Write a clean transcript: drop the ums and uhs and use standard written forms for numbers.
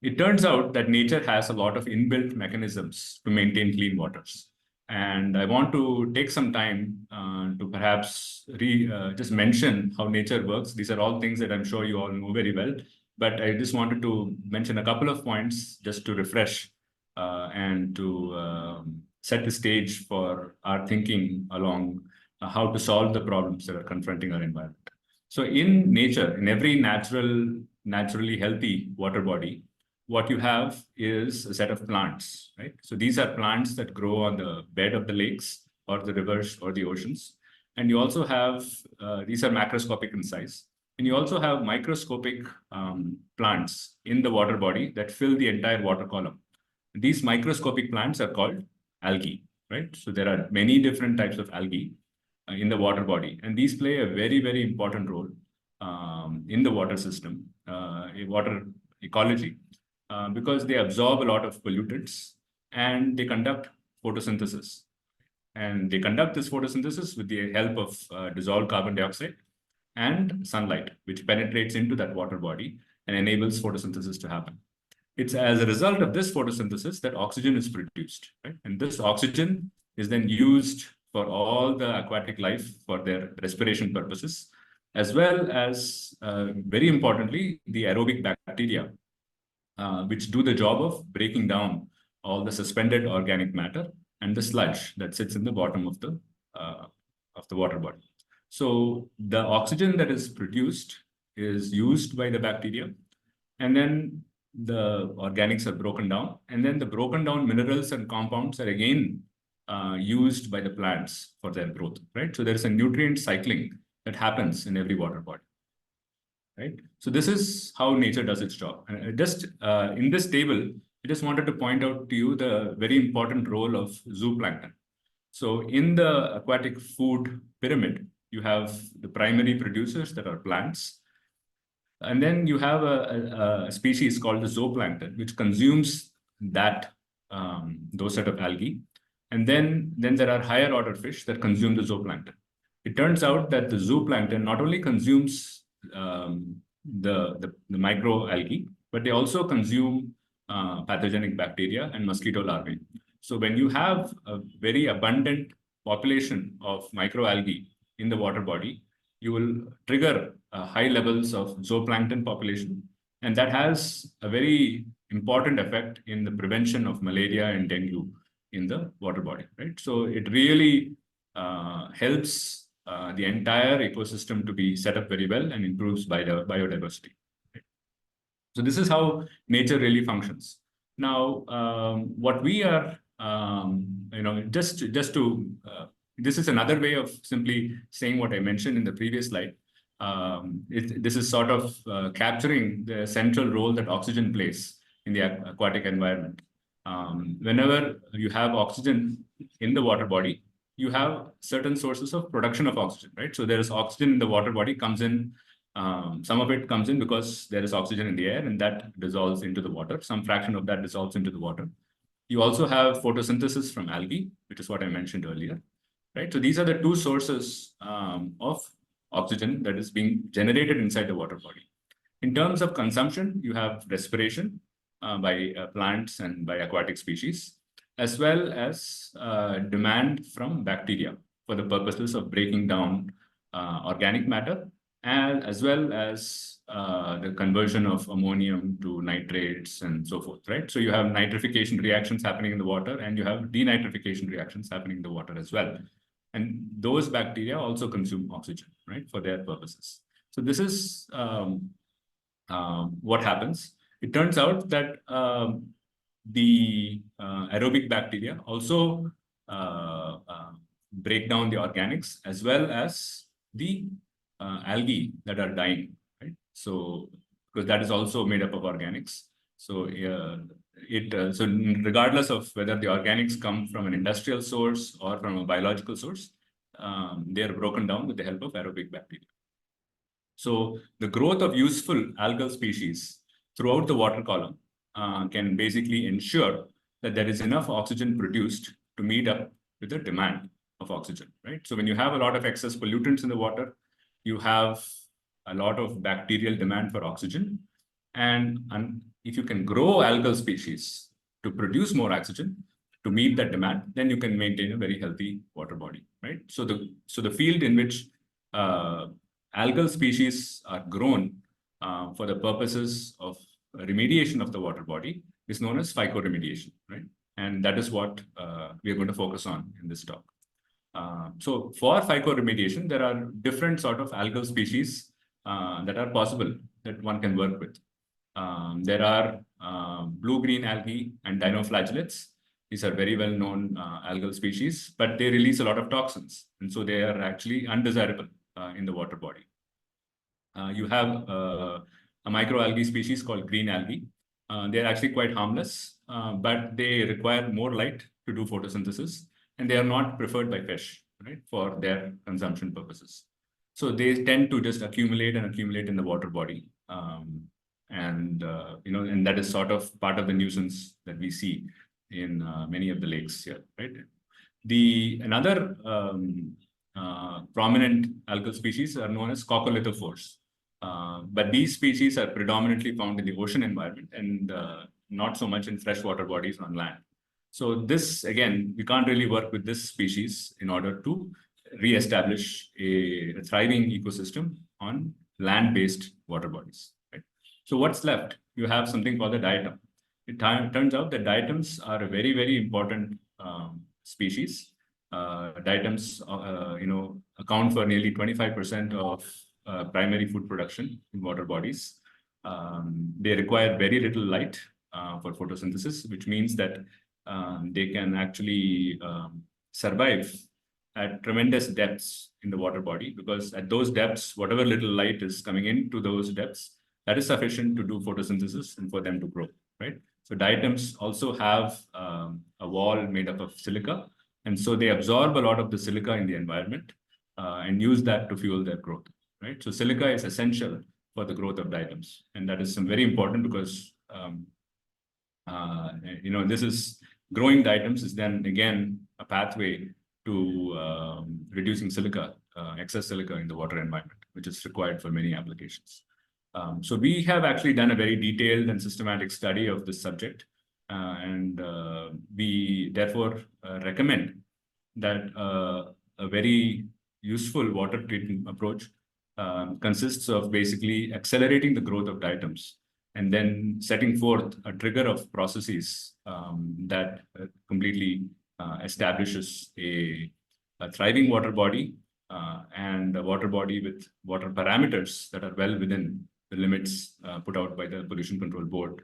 it turns out that nature has a lot of inbuilt mechanisms to maintain clean waters. And I want to take some time to perhaps just mention how nature works. These are all things that I'm sure you all know very well, but I just wanted to mention a couple of points just to refresh and to set the stage for our thinking along how to solve the problems that are confronting our environment. So in nature, in every naturally healthy water body, what you have is a set of plants, right? So these are plants that grow on the bed of the lakes or the rivers or the oceans. And you also have, these are macroscopic in size. And you also have microscopic plants in the water body that fill the entire water column. These microscopic plants are called algae, right? So there are many different types of algae in the water body. And these play a very, very important role in the water system, water ecology. Because they absorb a lot of pollutants and they conduct photosynthesis. And they conduct this photosynthesis with the help of dissolved carbon dioxide and sunlight, which penetrates into that water body and enables photosynthesis to happen. It's as a result of this photosynthesis that oxygen is produced, right? And this oxygen is then used for all the aquatic life for their respiration purposes, as well as, very importantly, the aerobic bacteria, which do the job of breaking down all the suspended organic matter and the sludge that sits in the bottom of the water body. So the oxygen that is produced is used by the bacteria, and then the organics are broken down, and then the broken down minerals and compounds are again used by the plants for their growth, right? So there is a nutrient cycling that happens in every water body. Right? So this is how nature does its job. And just in this table, I just wanted to point out to you the very important role of zooplankton. So in the aquatic food pyramid, you have the primary producers that are plants. And then you have a species called the zooplankton, which consumes that those set of algae. And then there are higher order fish that consume the zooplankton. It turns out that the zooplankton not only consumes the microalgae, but they also consume pathogenic bacteria and mosquito larvae. So when you have a very abundant population of microalgae in the water body, you will trigger high levels of zooplankton population. And that has a very important effect in the prevention of malaria and dengue in the water body, right? So it really helps the entire ecosystem to be set up very well and improves biodiversity. Right? So this is how nature really functions. Now, what we are, just to, this is another way of simply saying what I mentioned in the previous slide. This is sort of capturing the central role that oxygen plays in the aquatic environment. Whenever you have oxygen in the water body, you have certain sources of production of oxygen, right? So there is oxygen in the water body comes in, some of it comes in because there is oxygen in the air and that dissolves into the water. Some fraction of that dissolves into the water. You also have photosynthesis from algae, which is what I mentioned earlier, right? So these are the two sources of oxygen that is being generated inside the water body. In terms of consumption, you have respiration by plants and by aquatic species, as well as demand from bacteria for the purposes of breaking down organic matter, and as well as the conversion of ammonium to nitrates and so forth, right? So you have nitrification reactions happening in the water, and you have denitrification reactions happening in the water as well. And those bacteria also consume oxygen, right, for their purposes. So this is what happens. It turns out that the aerobic bacteria also break down the organics as well as the algae that are dying, right? So because that is also made up of organics. So so regardless of whether the organics come from an industrial source or from a biological source, they are broken down with the help of aerobic bacteria. So the growth of useful algal species throughout the water column can basically ensure that there is enough oxygen produced to meet up with the demand of oxygen, right? So when you have a lot of excess pollutants in the water, you have a lot of bacterial demand for oxygen. And if you can grow algal species to produce more oxygen to meet that demand, then you can maintain a very healthy water body, right? So the field in which algal species are grown for the purposes of remediation of the water body is known as phycoremediation, right? And that is what we are going to focus on in this talk. So for phycoremediation, there are different sort of algal species that are possible that one can work with. There are blue-green algae and dinoflagellates. These are very well-known algal species, but they release a lot of toxins, and so they are actually undesirable in the water body. You have a microalgae species called green algae. They're actually quite harmless, but they require more light to do photosynthesis, and they are not preferred by fish, right, for their consumption purposes. So they tend to just accumulate and accumulate in the water body. And that is sort of part of the nuisance that we see in many of the lakes here, right? Another prominent algal species are known as coccolithophores. But these species are predominantly found in the ocean environment and not so much in freshwater bodies on land. So this, again, we can't really work with this species in order to re-establish a thriving ecosystem on land-based water bodies. Right? So what's left? You have something called the diatom. It turns out that diatoms are a very, very important species. Diatoms, account for nearly 25% of primary food production in water bodies. They require very little light for photosynthesis, which means that they can actually survive at tremendous depths in the water body, because at those depths, whatever little light is coming into those depths, that is sufficient to do photosynthesis and for them to grow, right? So diatoms also have a wall made up of silica, and so they absorb a lot of the silica in the environment and use that to fuel their growth, right? So silica is essential for the growth of diatoms, and that is very important because this is growing diatoms is then again a pathway to reducing silica, excess silica in the water environment, which is required for many applications. So we have actually done a very detailed and systematic study of this subject, and we therefore recommend that a very useful water treatment approach consists of basically accelerating the growth of diatoms and then setting forth a trigger of processes that completely establishes a thriving water body and a water body with water parameters that are well within the limits put out by the Pollution Control Board